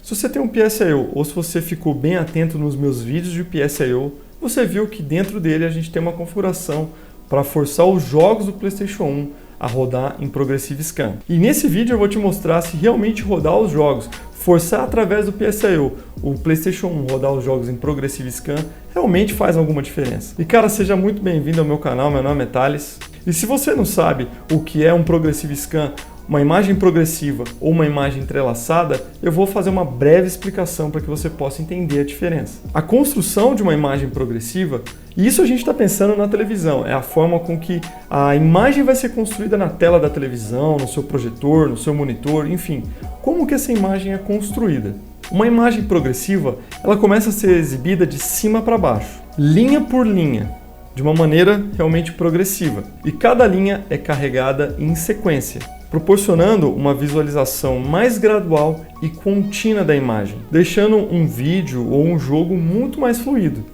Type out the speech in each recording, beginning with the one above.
Se você tem um PSI-O ou se você ficou bem atento nos meus vídeos de PSI-O, você viu que dentro dele a gente tem uma configuração para forçar os jogos do PlayStation 1 a rodar em Progressive Scan. E nesse vídeo eu vou te mostrar se realmente rodar os jogos, forçar através do PSI-O, o PlayStation 1 rodar os jogos em Progressive Scan, realmente faz alguma diferença. E cara, seja muito bem-vindo ao meu canal, meu nome é Thales. E se você não sabe o que é um Progressive Scan, uma imagem progressiva ou uma imagem entrelaçada, eu vou fazer uma breve explicação para que você possa entender a diferença. A construção de uma imagem progressiva, e isso a gente está pensando na televisão, é a forma com que a imagem vai ser construída na tela da televisão, no seu projetor, no seu monitor, enfim, como que essa imagem é construída. Uma imagem progressiva, ela começa a ser exibida de cima para baixo, linha por linha, de uma maneira realmente progressiva, e cada linha é carregada em sequência, proporcionando uma visualização mais gradual e contínua da imagem, deixando um vídeo ou um jogo muito mais fluido.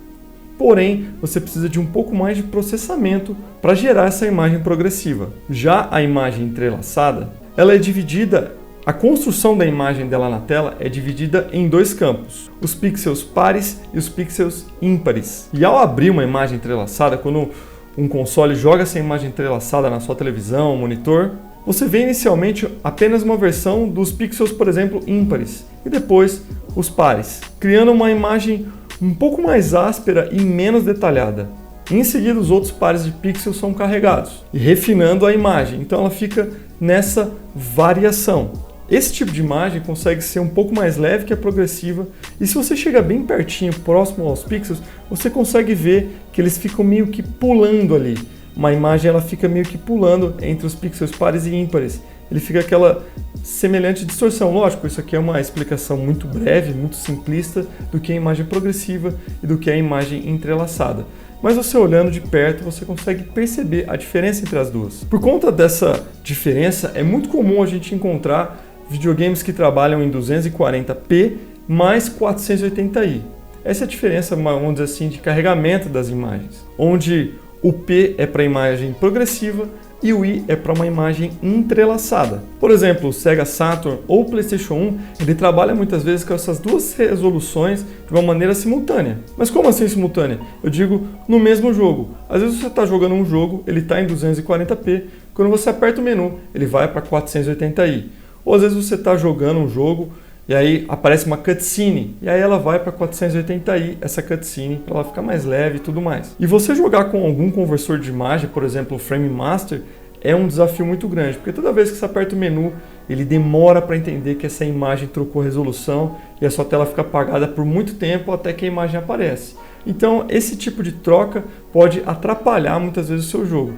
Porém, você precisa de um pouco mais de processamento para gerar essa imagem progressiva. Já a imagem entrelaçada, ela é dividida, a construção da imagem dela na tela é dividida em dois campos, os pixels pares e os pixels ímpares. E ao abrir uma imagem entrelaçada, quando um console joga essa imagem entrelaçada na sua televisão, monitor, você vê inicialmente apenas uma versão dos pixels, por exemplo, ímpares, e depois os pares, criando uma imagem um pouco mais áspera e menos detalhada. Em seguida, os outros pares de pixels são carregados e refinando a imagem, então ela fica nessa variação. Esse tipo de imagem consegue ser um pouco mais leve que a progressiva, e se você chega bem pertinho, próximo aos pixels, você consegue ver que eles ficam meio que pulando ali. Uma imagem ela fica meio que pulando entre os pixels pares e ímpares. Ele fica aquela semelhante distorção. Lógico, isso aqui é uma explicação muito breve, muito simplista do que é a imagem progressiva e do que é a imagem entrelaçada. Mas você olhando de perto, você consegue perceber a diferença entre as duas. Por conta dessa diferença, é muito comum a gente encontrar videogames que trabalham em 240p mais 480i. Essa é a diferença, vamos dizer assim, de carregamento das imagens, onde o P é para a imagem progressiva e o I é para uma imagem entrelaçada. Por exemplo, o Sega Saturn ou o PlayStation 1, ele trabalha muitas vezes com essas duas resoluções de uma maneira simultânea. Mas como assim simultânea? Eu digo no mesmo jogo. Às vezes você está jogando um jogo, ele está em 240p, quando você aperta o menu, ele vai para 480i. Ou às vezes você está jogando um jogo e aí aparece uma cutscene, e aí ela vai para 480i, essa cutscene, para ela ficar mais leve e tudo mais. E você jogar com algum conversor de imagem, por exemplo, o Frame Master, é um desafio muito grande, porque toda vez que você aperta o menu, ele demora para entender que essa imagem trocou resolução e a sua tela fica apagada por muito tempo até que a imagem aparece. Então, esse tipo de troca pode atrapalhar muitas vezes o seu jogo.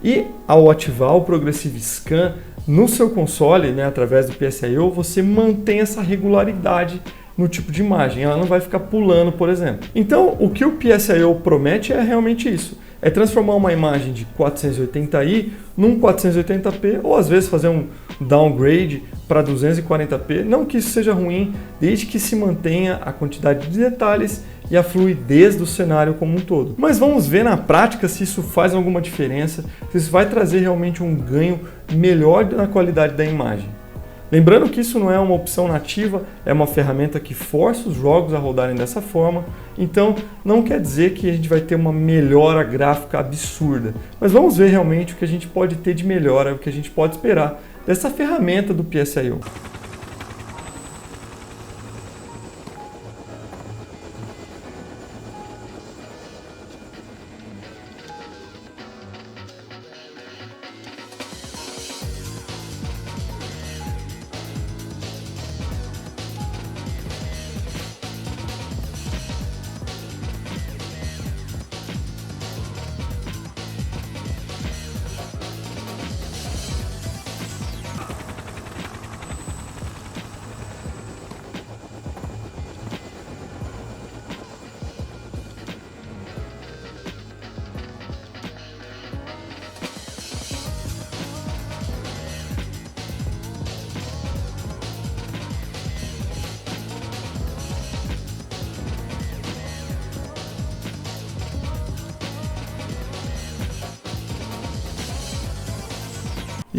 E ao ativar o Progressive Scan no seu console, né, através do PSI-O, você mantém essa regularidade no tipo de imagem, ela não vai ficar pulando, por exemplo. Então, o que o PSI-O promete é realmente isso, é transformar uma imagem de 480i num 480p, ou às vezes fazer um downgrade para 240p, não que isso seja ruim, desde que se mantenha a quantidade de detalhes e a fluidez do cenário como um todo. Mas vamos ver na prática se isso faz alguma diferença, se isso vai trazer realmente um ganho melhor na qualidade da imagem. Lembrando que isso não é uma opção nativa, é uma ferramenta que força os jogos a rodarem dessa forma, então não quer dizer que a gente vai ter uma melhora gráfica absurda. Mas vamos ver realmente o que a gente pode ter de melhora, o que a gente pode esperar dessa ferramenta do PSI-O.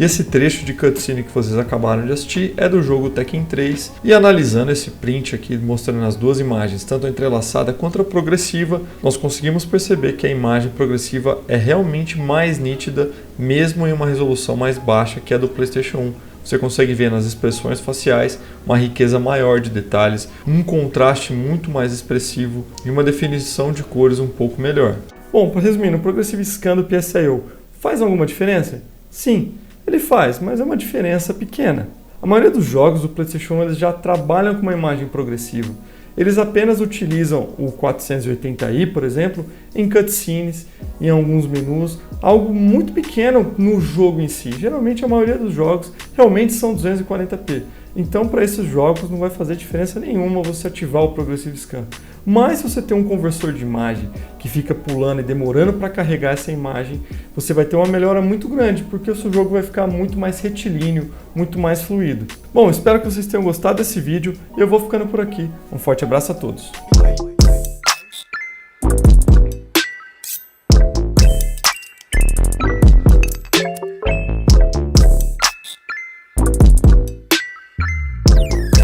E esse trecho de cutscene que vocês acabaram de assistir é do jogo Tekken 3. E analisando esse print aqui, mostrando as duas imagens, tanto a entrelaçada quanto a progressiva, nós conseguimos perceber que a imagem progressiva é realmente mais nítida, mesmo em uma resolução mais baixa que a do PlayStation 1. Você consegue ver nas expressões faciais uma riqueza maior de detalhes, um contraste muito mais expressivo e uma definição de cores um pouco melhor. Bom, resumindo, o Progressive Scan do PSI-O faz alguma diferença? Sim, ele faz, mas é uma diferença pequena. A maioria dos jogos do PlayStation 1 eles já trabalham com uma imagem progressiva. Eles apenas utilizam o 480i, por exemplo, em cutscenes, em alguns menus, algo muito pequeno no jogo em si. Geralmente a maioria dos jogos realmente são 240p. Então para esses jogos não vai fazer diferença nenhuma você ativar o Progressive Scan. Mas se você tem um conversor de imagem que fica pulando e demorando para carregar essa imagem, você vai ter uma melhora muito grande, porque o seu jogo vai ficar muito mais retilíneo, muito mais fluido. Bom, espero que vocês tenham gostado desse vídeo e eu vou ficando por aqui. Um forte abraço a todos.